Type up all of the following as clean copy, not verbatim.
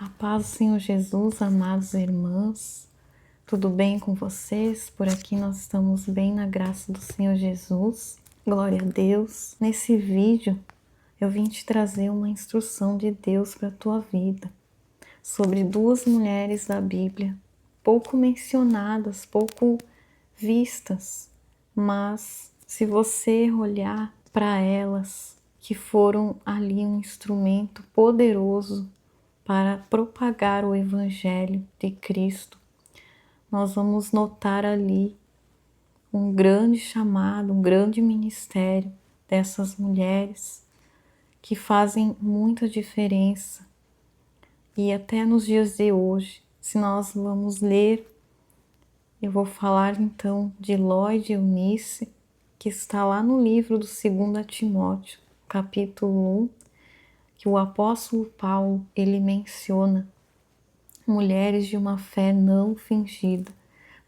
A paz do Senhor Jesus, amados irmãos, tudo bem com vocês? Por aqui nós estamos bem na graça do Senhor Jesus, glória a Deus. Nesse vídeo eu vim te trazer uma instrução de Deus para a tua vida, sobre duas mulheres da Bíblia, pouco mencionadas, pouco vistas, mas se você olhar para elas, que foram ali um instrumento poderoso para propagar o Evangelho de Cristo, nós vamos notar ali um grande chamado, um grande ministério dessas mulheres que fazem muita diferença. E até nos dias de hoje, se nós vamos ler, eu vou falar então de Ló e de Eunice, que está lá no livro do 2 Timóteo, capítulo 1, que o apóstolo Paulo, ele menciona mulheres de uma fé não fingida,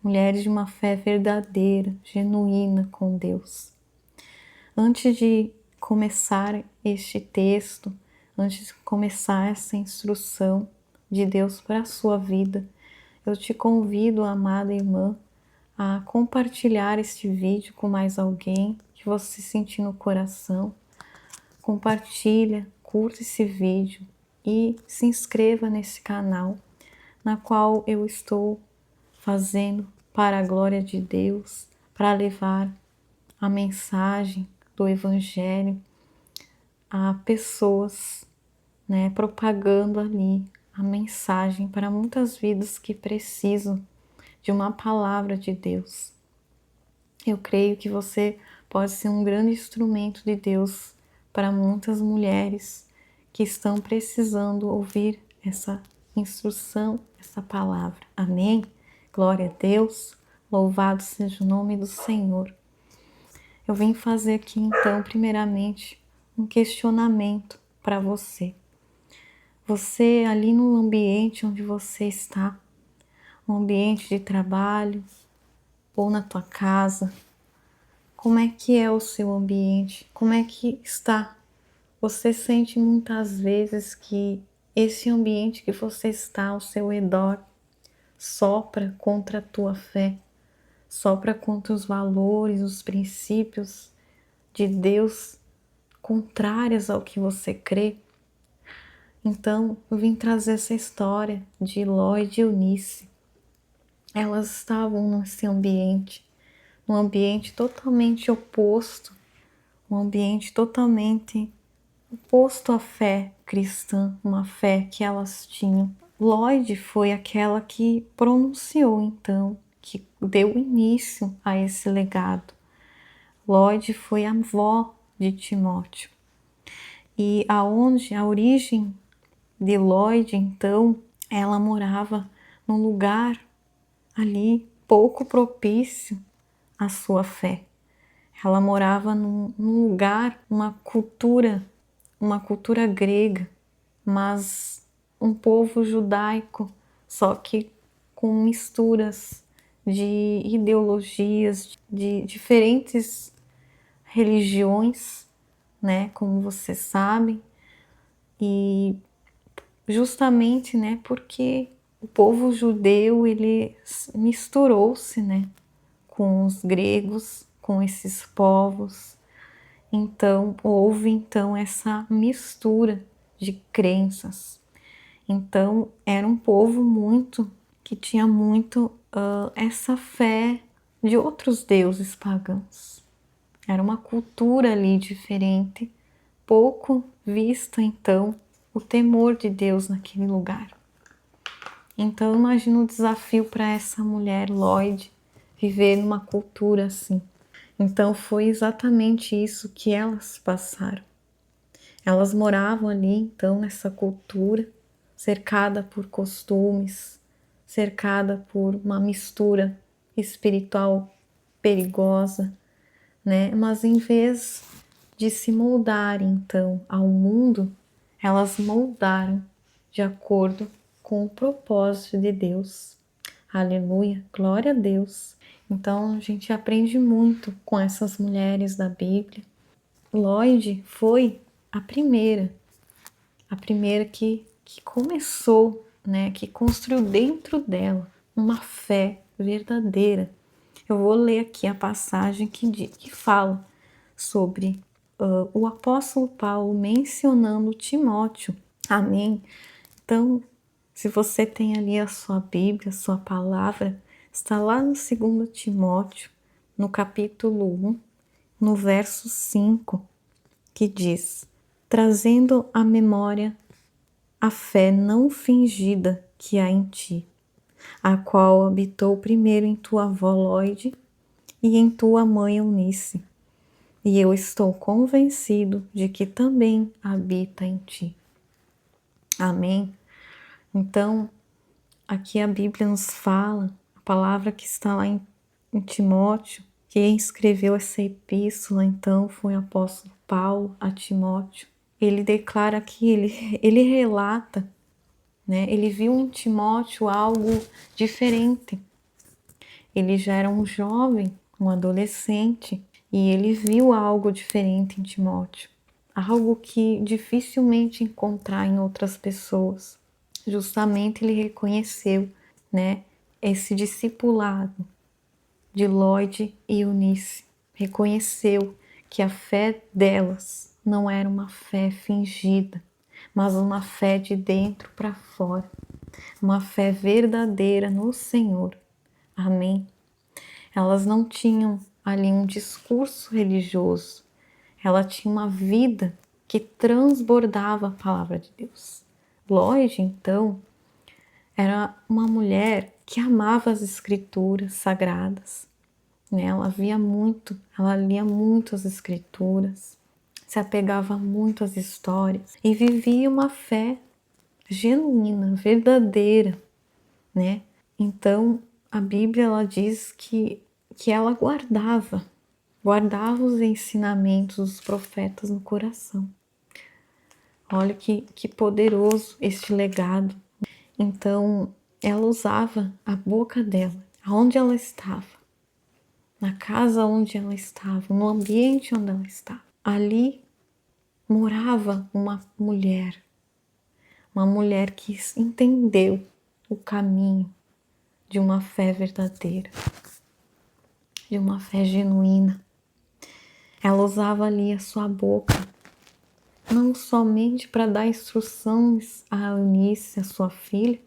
mulheres de uma fé verdadeira, genuína com Deus. Antes de começar este texto, antes de começar essa instrução de Deus para a sua vida, eu te convido, amada irmã, a compartilhar este vídeo com mais alguém que você sentir no coração. Compartilha, curta esse vídeo e se inscreva nesse canal, na qual eu estou fazendo para a glória de Deus, para levar a mensagem do Evangelho a pessoas, propagando ali a mensagem para muitas vidas que precisam de uma palavra de Deus. Eu creio que você pode ser um grande instrumento de Deus para muitas mulheres que estão precisando ouvir essa instrução, essa palavra. Amém? Glória a Deus, louvado seja o nome do Senhor. Eu vim fazer aqui então, primeiramente, um questionamento para você. Você ali no ambiente onde você está, um ambiente de trabalho ou na tua casa, como é que é o seu ambiente? Como é que está? Você sente muitas vezes que esse ambiente que você está ao seu redor sopra contra a tua fé, sopra contra os valores, os princípios de Deus contrários ao que você crê. Então, eu vim trazer essa história de Ló e de Eunice. Elas estavam nesse ambiente, um ambiente totalmente oposto, um ambiente totalmente oposto à fé cristã, uma fé que elas tinham. Lloyd foi aquela que pronunciou então, que deu início a esse legado. Lloyd foi a avó de Timóteo. E a origem de Lloyd, então, ela morava num lugar ali pouco propício à sua fé. Ela morava num lugar, uma cultura grega, mas um povo judaico, só que com misturas de ideologias, de diferentes religiões, como você sabe, e justamente, porque o povo judeu, ele misturou-se, com os gregos, com esses povos. Então, houve então essa mistura de crenças. Então, era um povo que tinha muito essa fé de outros deuses pagãos. Era uma cultura ali diferente, pouco vista então o temor de Deus naquele lugar. Então, imagina o desafio para essa mulher, Lloyd, viver numa cultura assim. Então foi exatamente isso que elas passaram. Elas moravam ali então nessa cultura, cercada por costumes, cercada por uma mistura espiritual perigosa, Mas em vez de se moldarem então ao mundo, elas moldaram de acordo com o propósito de Deus. Aleluia, glória a Deus. Então a gente aprende muito com essas mulheres da Bíblia. Lloyd foi a primeira que começou, né, que construiu dentro dela uma fé verdadeira. Eu vou ler aqui a passagem que fala sobre o apóstolo Paulo mencionando Timóteo. Amém? Então, se você tem ali a sua Bíblia, a sua palavra, está lá no 2 Timóteo, no capítulo 1, no verso 5, que diz: trazendo à memória a fé não fingida que há em ti, a qual habitou primeiro em tua avó Lóide e em tua mãe Eunice, e eu estou convencido de que também habita em ti. Amém? Então, aqui a Bíblia nos fala, a palavra que está lá em Timóteo, quem escreveu essa epístola então foi o apóstolo Paulo a Timóteo. Ele declara aqui, ele relata, né? Ele viu em Timóteo algo diferente. Ele já era um jovem, um adolescente, e ele viu algo diferente em Timóteo. Algo que dificilmente encontrar em outras pessoas. Justamente ele reconheceu, né, esse discipulado de Lóide e Eunice. Reconheceu que a fé delas não era uma fé fingida, mas uma fé de dentro para fora, uma fé verdadeira no Senhor. Amém? Elas não tinham ali um discurso religioso, ela tinha uma vida que transbordava a palavra de Deus. Lóide, então, era uma mulher que amava as escrituras sagradas, né? Ela lia muito as escrituras, se apegava muito às histórias e vivia uma fé genuína, verdadeira, né? Então, a Bíblia ela diz que ela guardava os ensinamentos dos profetas no coração. Olha que poderoso este legado. Então, ela usava a boca dela, aonde ela estava, na casa onde ela estava, no ambiente onde ela estava. Ali morava uma mulher que entendeu o caminho de uma fé verdadeira, de uma fé genuína. Ela usava ali a sua boca, não somente para dar instruções a Eunice, a sua filha,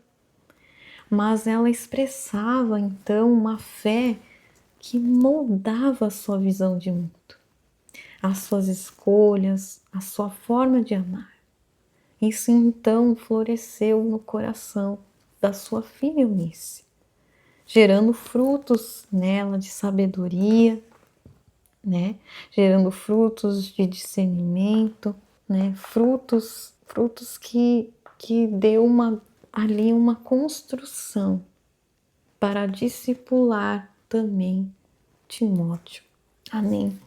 mas ela expressava então uma fé que moldava a sua visão de mundo, as suas escolhas, a sua forma de amar. Isso então floresceu no coração da sua filha Eunice, gerando frutos nela de sabedoria, né? Gerando frutos de discernimento, né? Frutos que deu ali uma construção para discipular também Timóteo. Amém.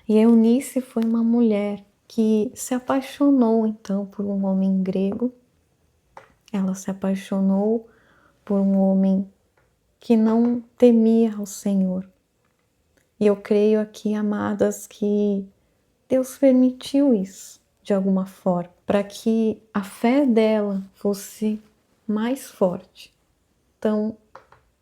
E Eunice foi uma mulher que se apaixonou então por um homem grego. Ela se apaixonou por um homem que não temia ao Senhor. E eu creio aqui, amadas, que Deus permitiu isso de alguma forma, para que a fé dela fosse mais forte. Então,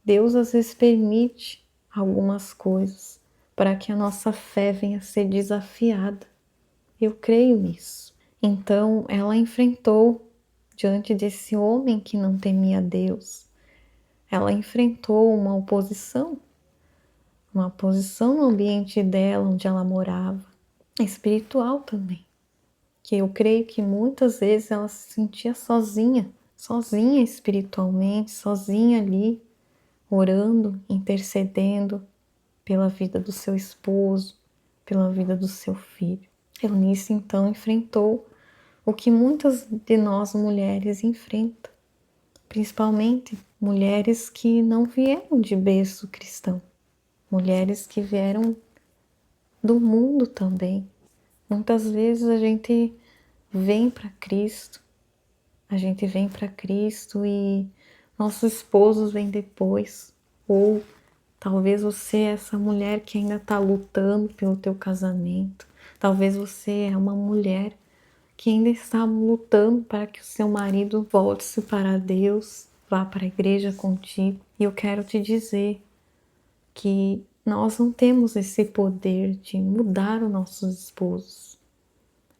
Deus às vezes permite algumas coisas para que a nossa fé venha a ser desafiada. Eu creio nisso. Então, ela enfrentou diante desse homem que não temia Deus. Ela enfrentou uma oposição no ambiente dela, onde ela morava, espiritual também. Que eu creio que muitas vezes ela se sentia sozinha espiritualmente, sozinha ali, orando, intercedendo pela vida do seu esposo, pela vida do seu filho. Eunice então enfrentou o que muitas de nós mulheres enfrentam, principalmente mulheres que não vieram de berço cristão, mulheres que vieram do mundo também. Muitas vezes a gente vem para Cristo e nossos esposos vêm depois, ou talvez você é essa mulher que ainda está lutando pelo teu casamento, talvez você é uma mulher que ainda está lutando para que o seu marido volte-se para Deus, vá para a igreja contigo. E eu quero te dizer que nós não temos esse poder de mudar os nossos esposos,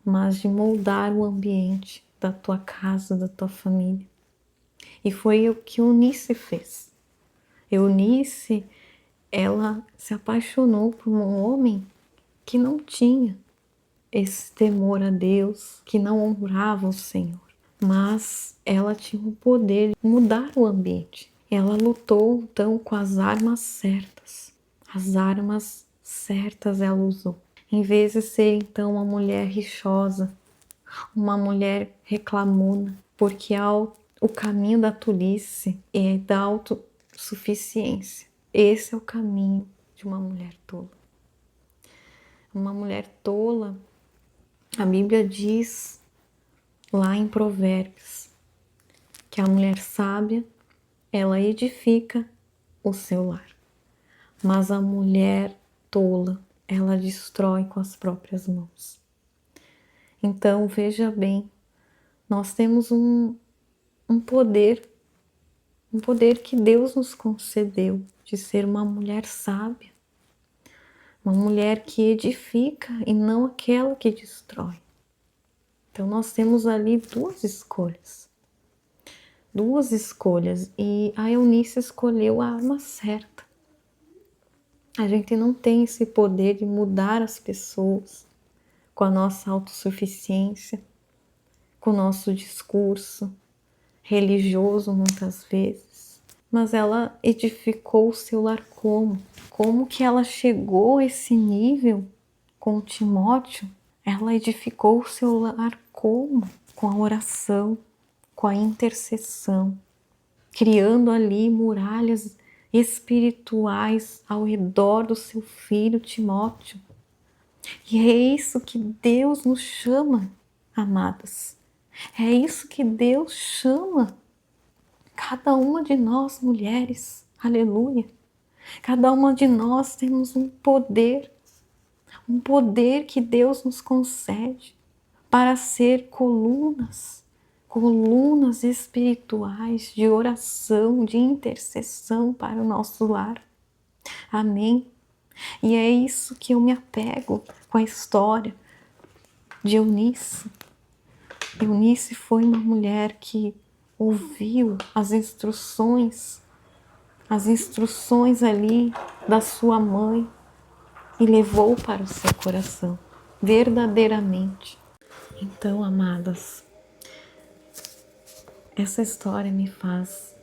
mas de moldar o ambiente da tua casa, da tua família. E foi o que Eunice fez. Eunice, ela se apaixonou por um homem que não tinha esse temor a Deus, que não honrava o Senhor. Mas ela tinha o poder de mudar o ambiente. Ela lutou então com as armas certas. As armas certas ela usou. Em vez de ser então uma mulher rixosa, uma mulher reclamona, porque o caminho da tolice é da autossuficiência. Esse é o caminho de uma mulher tola. Uma mulher tola, a Bíblia diz lá em Provérbios que a mulher sábia, ela edifica o seu lar, mas a mulher tola, ela destrói com as próprias mãos. Então, veja bem, nós temos um poder que Deus nos concedeu de ser uma mulher sábia, uma mulher que edifica e não aquela que destrói. Então nós temos ali duas escolhas e a Eunice escolheu a arma certa. A gente não tem esse poder de mudar as pessoas com a nossa autossuficiência, com o nosso discurso religioso muitas vezes, mas ela edificou o seu lar como? Como que ela chegou a esse nível com Timóteo? Ela edificou o seu lar como? Com a oração, com a intercessão, criando ali muralhas espirituais ao redor do seu filho Timóteo. E é isso que Deus nos chama, amadas. É isso que Deus chama cada uma de nós, mulheres. Aleluia. Cada uma de nós temos um poder que Deus nos concede para ser colunas espirituais de oração, de intercessão para o nosso lar. Amém? E é isso que eu me apego com a história de Eunice. Eunice foi uma mulher que ouviu as instruções ali da sua mãe e levou para o seu coração, verdadeiramente. Então, amadas, essa história me faz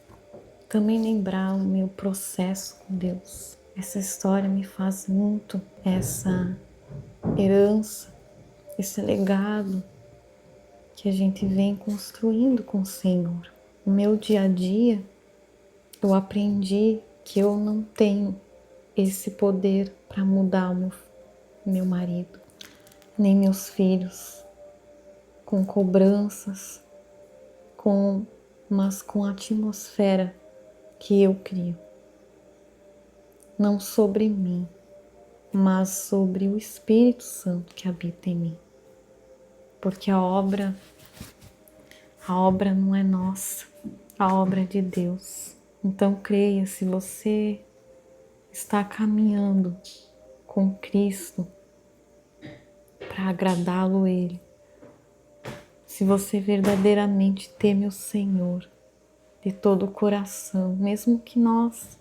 também lembrar o meu processo com Deus. Essa história me faz muito essa herança, esse legado que a gente vem construindo com o Senhor. No meu dia a dia, eu aprendi que eu não tenho esse poder para mudar o meu marido, nem meus filhos, com cobranças, mas com a atmosfera que eu crio. Não sobre mim, mas sobre o Espírito Santo que habita em mim. Porque a obra não é nossa, a obra é de Deus. Então creia, se você está caminhando com Cristo para agradá-lo Ele, se você verdadeiramente teme o Senhor de todo o coração, mesmo que nós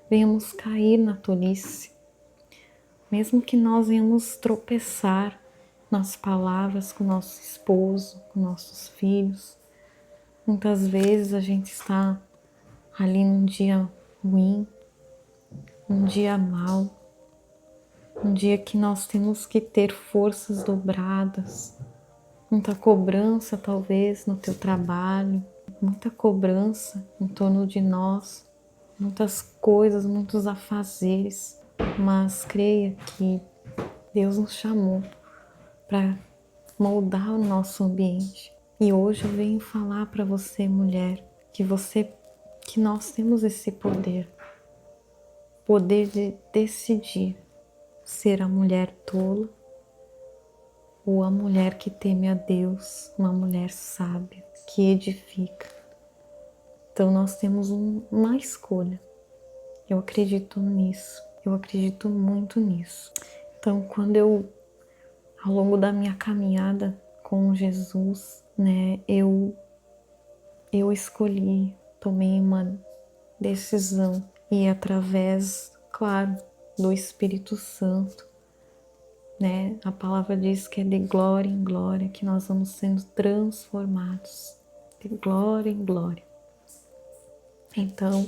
venhamos cair na tolice, mesmo que nós venhamos tropeçar nas palavras com nosso esposo, com nossos filhos, muitas vezes a gente está ali num dia ruim, um dia mau, um dia que nós temos que ter forças dobradas, muita cobrança talvez no teu trabalho, muita cobrança em torno de nós, muitas coisas, muitos afazeres, mas creia que Deus nos chamou para moldar o nosso ambiente. E hoje eu venho falar para você, mulher, que nós temos esse poder de decidir ser a mulher tola ou a mulher que teme a Deus, uma mulher sábia, que edifica. Então nós temos uma escolha. Eu acredito nisso, eu acredito muito nisso. Então quando ao longo da minha caminhada com Jesus, né, eu escolhi, tomei uma decisão e através, claro, do Espírito Santo, né, a palavra diz que é de glória em glória que nós vamos sendo transformados, de glória em glória. Então,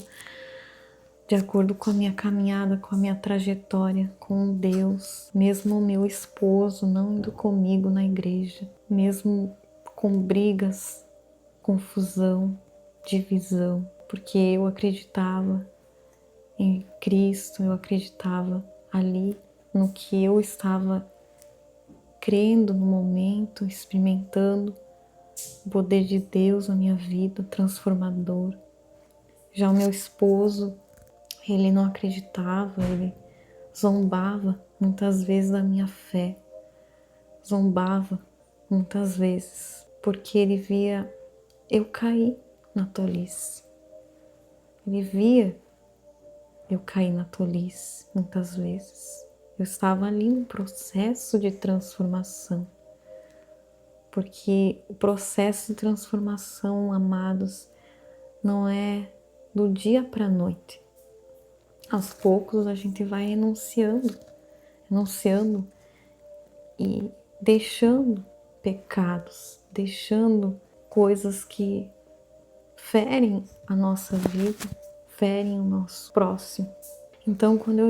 de acordo com a minha caminhada, com a minha trajetória com Deus, mesmo o meu esposo não indo comigo na igreja, mesmo com brigas, confusão, divisão, porque eu acreditava em Cristo, eu acreditava ali no que eu estava crendo no momento, experimentando o poder de Deus na minha vida, transformador. Já o meu esposo, ele não acreditava, ele zombava muitas vezes da minha fé, zombava muitas vezes, porque ele via eu cair na tolice. Ele via eu cair na tolice muitas vezes. Eu estava ali num processo de transformação, porque o processo de transformação, amados, não é do dia para a noite. Aos poucos a gente vai renunciando e deixando pecados, deixando coisas que ferem a nossa vida, ferem o nosso próximo. Então, quando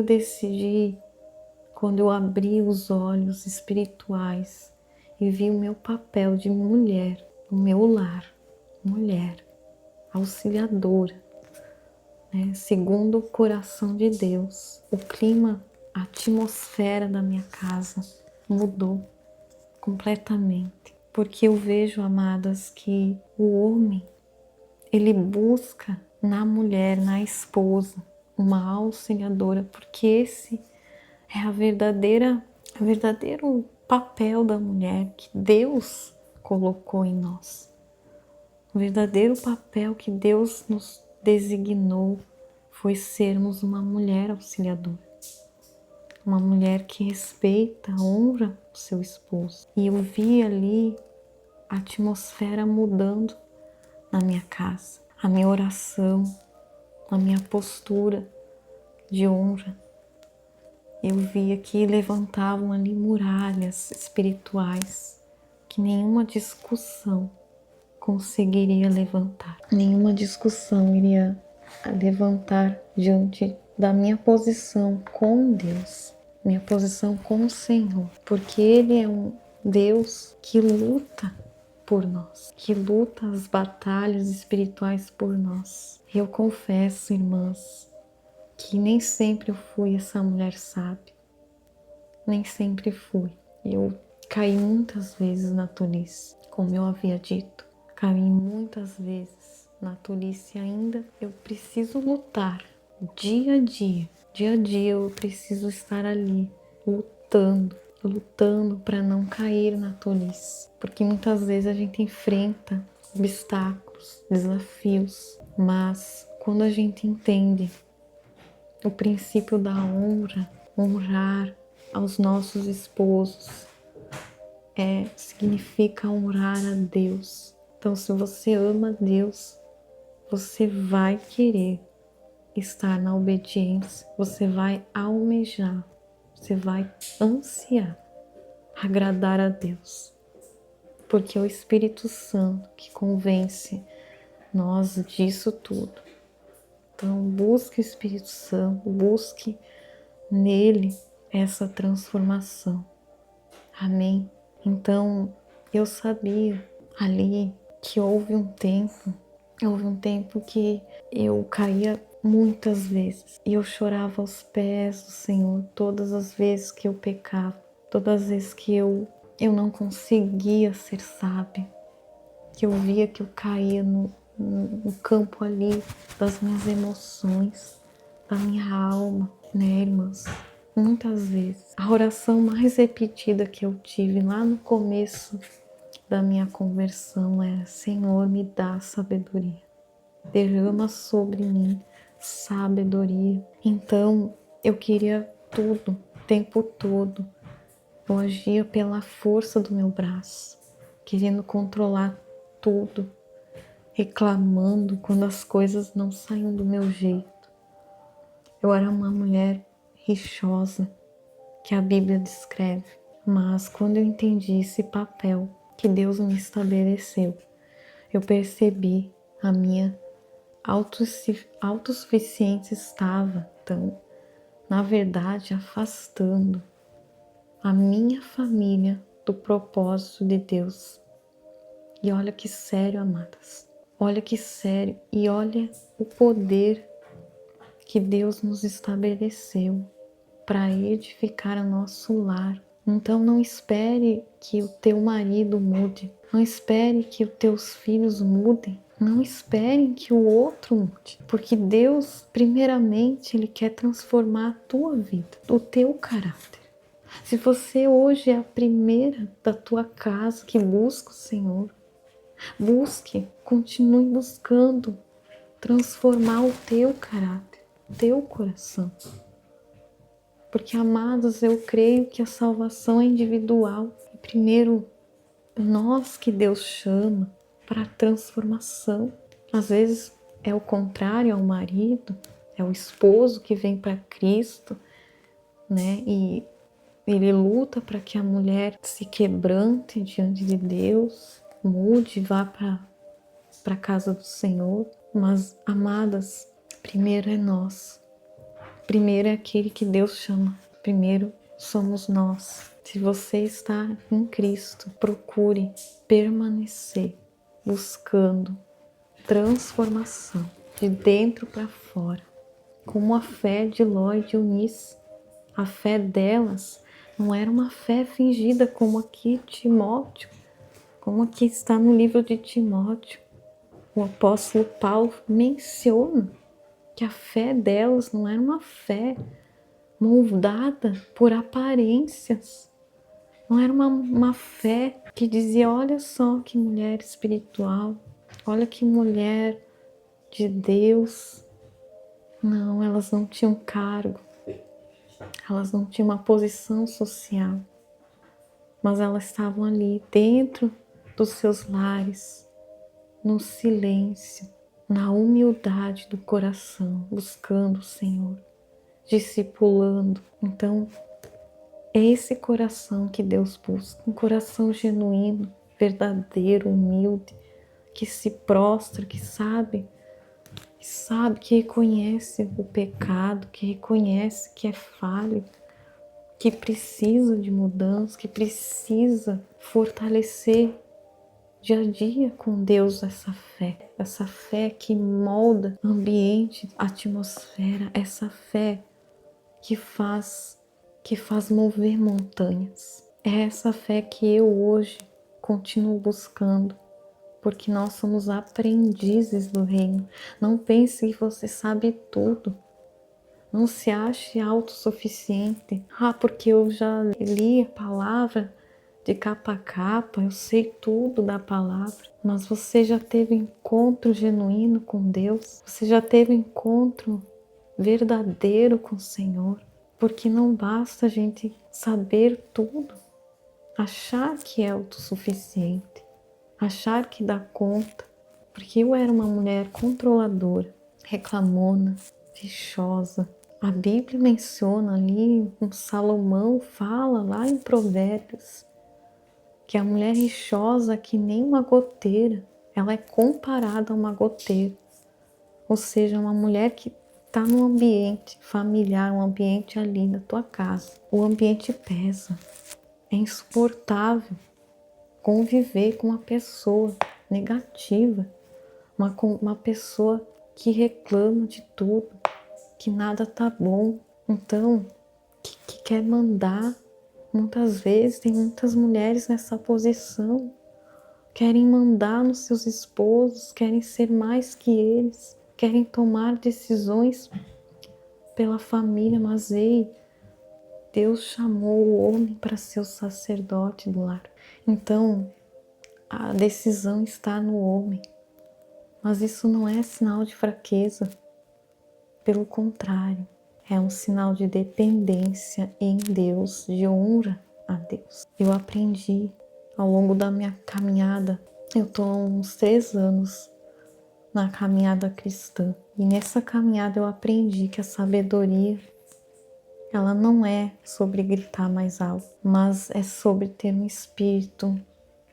eu abri os olhos espirituais e vi o meu papel de mulher, o meu lar, mulher, auxiliadora, né, segundo o coração de Deus, o clima, a atmosfera da minha casa mudou completamente. Porque eu vejo, amadas, que o homem, ele busca na mulher, na esposa, uma auxiliadora, porque esse é o verdadeiro papel da mulher que Deus colocou em nós. O verdadeiro papel que Deus nos designou foi sermos uma mulher auxiliadora. Uma mulher que respeita, honra o seu esposo. E eu vi ali a atmosfera mudando na minha casa. A minha oração, a minha postura de honra. Eu via que levantavam ali muralhas espirituais que nenhuma discussão conseguiria levantar. Nenhuma discussão iria levantar diante da minha posição com Deus, minha posição com o Senhor, porque Ele é um Deus que luta por nós, que luta as batalhas espirituais por nós. Eu confesso, irmãs, que nem sempre eu fui essa mulher sábia, nem sempre fui. Eu caí muitas vezes na tolice, como eu havia dito, caí muitas vezes na tolice e ainda eu preciso lutar dia a dia eu preciso estar ali lutando para não cair na tolice, porque muitas vezes a gente enfrenta obstáculos, desafios, mas quando a gente entende o princípio da honra, honrar aos nossos esposos, significa honrar a Deus. Então, se você ama Deus, você vai querer estar na obediência, você vai almejar, você vai ansiar agradar a Deus, porque é o Espírito Santo que convence nós disso tudo. Então, busque o Espírito Santo, busque nele essa transformação. Amém? Então, eu sabia ali que houve um tempo que eu caía muitas vezes e eu chorava aos pés do Senhor todas as vezes que eu pecava, todas as vezes que eu não conseguia ser sábia, que eu via que eu caía no campo ali das minhas emoções, da minha alma, né, irmãs? muitas vezes. A oração mais repetida que eu tive lá no começo da minha conversão é: Senhor, me dá sabedoria. Derrama sobre mim sabedoria. Então, eu queria tudo, o tempo todo. Eu agia pela força do meu braço, querendo controlar tudo, reclamando quando as coisas não saíam do meu jeito. Eu era uma mulher rixosa, que a Bíblia descreve. Mas quando eu entendi esse papel que Deus me estabeleceu, eu percebi a minha autossuficiência estava, então, na verdade, afastando a minha família do propósito de Deus. E olha que sério, amadas. Olha que sério. E olha o poder que Deus nos estabeleceu para edificar o nosso lar. Então não espere que o teu marido mude. Não espere que os teus filhos mudem. Não esperem que o outro mude. Porque Deus, primeiramente, Ele quer transformar a tua vida, o teu caráter. Se você hoje é a primeira da tua casa que busca o Senhor, busque, continue buscando transformar o teu caráter, o teu coração. Porque, amados, eu creio que a salvação é individual. E primeiro, nós que Deus chama para a transformação. Às vezes é o contrário, é o marido, é o esposo que vem para Cristo, né? E ele luta para que a mulher se quebrante diante de Deus, mude, vá para a casa do Senhor. Mas, amadas, primeiro é nós. Primeiro é aquele que Deus chama. Primeiro somos nós. Se você está em Cristo, procure permanecer buscando transformação de dentro para fora. Como a fé de Ló e de Eunice. A fé delas não era uma fé fingida como aqui Timóteo, como aqui está no livro de Timóteo. O apóstolo Paulo menciona que a fé delas não era uma fé moldada por aparências. Não era uma fé que dizia: olha só que mulher espiritual, olha que mulher de Deus. Não, elas não tinham cargo, elas não tinham uma posição social, mas elas estavam ali dentro dos seus lares, no silêncio, na humildade do coração, buscando o Senhor, discipulando. Então, é esse coração que Deus busca, um coração genuíno, verdadeiro, humilde, que se prostra, que sabe, que reconhece o pecado, que reconhece que é falho, que precisa de mudança, que precisa fortalecer dia a dia com Deus essa fé que molda ambiente, atmosfera, essa fé que faz mover montanhas. É essa fé que eu hoje continuo buscando, porque nós somos aprendizes do reino. Não pense que você sabe tudo. Não se ache autossuficiente. Porque eu já li a palavra de capa a capa, eu sei tudo da palavra. Mas você já teve encontro genuíno com Deus? Você já teve encontro verdadeiro com o Senhor? Porque não basta a gente saber tudo, achar que é autossuficiente, achar que dá conta. Porque eu era uma mulher controladora, reclamona, rixosa. A Bíblia menciona ali, Salomão fala lá em Provérbios, que a mulher rixosa é que nem uma goteira, ela é comparada a uma goteira. Ou seja, uma mulher que está num ambiente familiar, um ambiente ali na tua casa. O ambiente pesa. É insuportável conviver com uma pessoa negativa, uma pessoa que reclama de tudo, que nada tá bom. Então, que quer mandar. Muitas vezes tem muitas mulheres nessa posição. Querem mandar nos seus esposos, querem ser mais que eles, querem tomar decisões pela família, mas ei, Deus chamou o homem para ser o sacerdote do lar. Então, a decisão está no homem. Mas isso não é sinal de fraqueza. Pelo contrário, é um sinal de dependência em Deus, de honra a Deus. Eu aprendi ao longo da minha caminhada, eu estou há uns 3 anos na caminhada cristã. E nessa caminhada eu aprendi que a sabedoria, ela não é sobre gritar mais alto, mas é sobre ter um espírito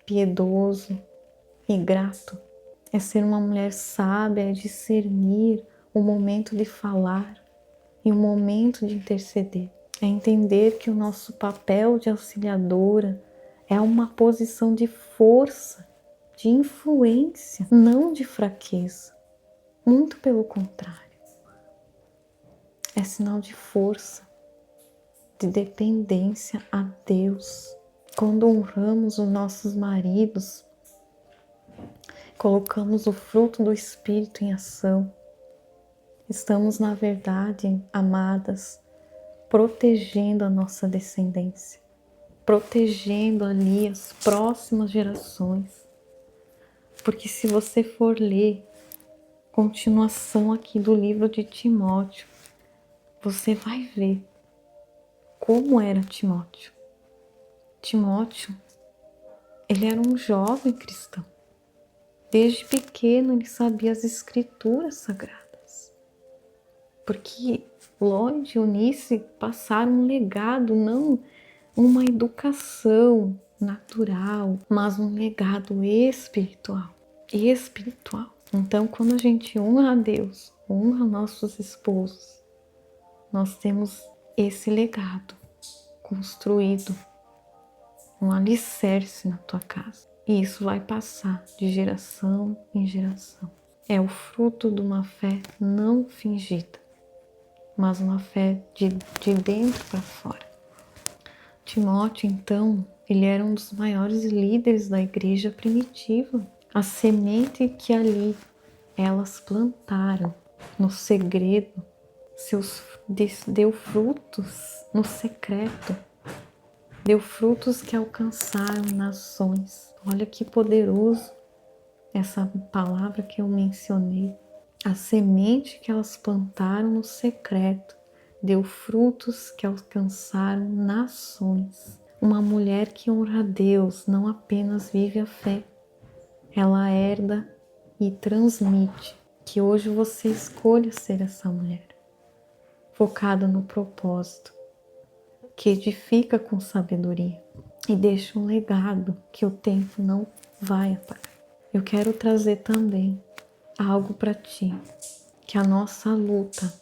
piedoso e grato. É ser uma mulher sábia, é discernir o momento de falar e o momento de interceder. É entender que o nosso papel de auxiliadora é uma posição de força, de influência, não de fraqueza. Muito pelo contrário. É sinal de força, de dependência a Deus. Quando honramos os nossos maridos, colocamos o fruto do Espírito em ação. Estamos, na verdade, amadas, protegendo a nossa descendência, protegendo ali as próximas gerações. Porque se você for ler continuação aqui do livro de Timóteo, você vai ver como era Timóteo. Timóteo, ele era um jovem cristão. Desde pequeno ele sabia as escrituras sagradas. Porque Lloyd e Eunice passaram um legado, não uma educação natural, mas um legado espiritual. Então, quando a gente honra a Deus, honra nossos esposos, nós temos esse legado construído, um alicerce na tua casa. E isso vai passar de geração em geração. É o fruto de uma fé não fingida, mas uma fé de dentro para fora. Timóteo, então, ele era um dos maiores líderes da igreja primitiva. A semente que ali elas plantaram no segredo, deu frutos no secreto, deu frutos que alcançaram nações. Olha que poderoso essa palavra que eu mencionei. A semente que elas plantaram no secreto deu frutos que alcançaram nações. Uma mulher que honra a Deus não apenas vive a fé, ela herda e transmite. Que hoje você escolha ser essa mulher, focada no propósito, que edifica com sabedoria e deixa um legado que o tempo não vai apagar. Eu quero trazer também algo para ti, que a nossa luta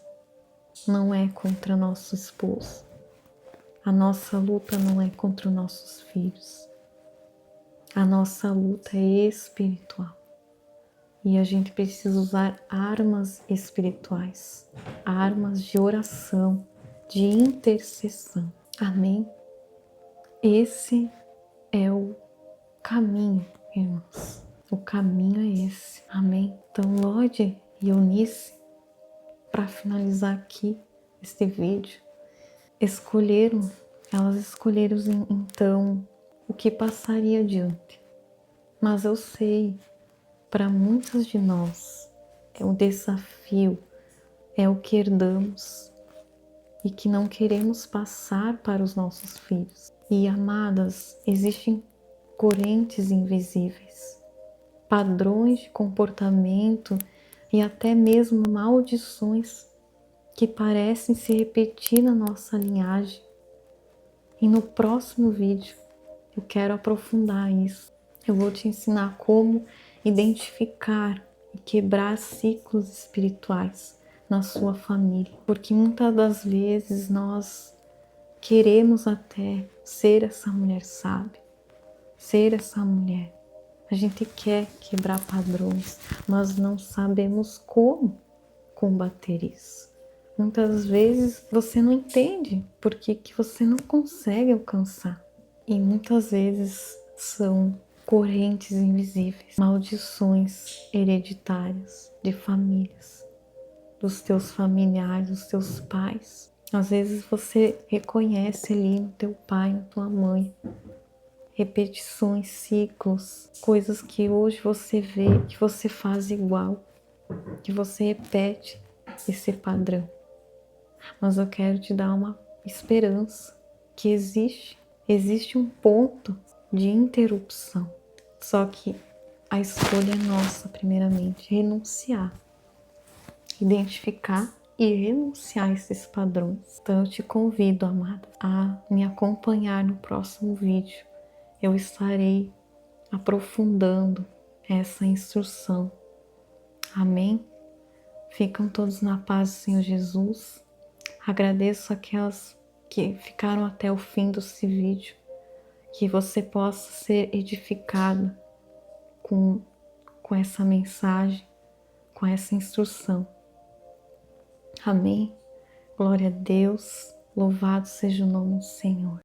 não é contra nosso esposo, a nossa luta não é contra os nossos filhos, a nossa luta é espiritual. E a gente precisa usar armas espirituais, armas de oração, de intercessão. Amém? Esse é o caminho, irmãos. O caminho é esse. Amém? Então, Lloyd e Eunice, para finalizar aqui este vídeo, elas escolheram então o que passaria adiante. Mas eu sei, para muitas de nós, é um desafio, é o que herdamos e que não queremos passar para os nossos filhos. E, amadas, existem correntes invisíveis, padrões de comportamento e até mesmo maldições que parecem se repetir na nossa linhagem. E no próximo vídeo eu quero aprofundar isso. Eu vou te ensinar como identificar e quebrar ciclos espirituais na sua família. Porque muitas das vezes nós queremos até ser essa mulher sábia, ser essa mulher. A gente quer quebrar padrões, mas não sabemos como combater isso. Muitas vezes você não entende por que você não consegue alcançar. E muitas vezes são correntes invisíveis, maldições hereditárias de famílias, dos teus familiares, dos teus pais. Às vezes você reconhece ali no teu pai, na tua mãe, repetições, ciclos, coisas que hoje você vê que você faz igual, que você repete esse padrão. Mas eu quero te dar uma esperança que existe um ponto de interrupção. Só que a escolha é nossa, primeiramente, renunciar, identificar e renunciar a esses padrões. Então eu te convido, amada, a me acompanhar no próximo vídeo. Eu estarei aprofundando essa instrução. Amém? Ficam todos na paz do Senhor Jesus. Agradeço aquelas que ficaram até o fim desse vídeo. Que você possa ser edificada com essa mensagem, com essa instrução. Amém? Glória a Deus. Louvado seja o nome do Senhor.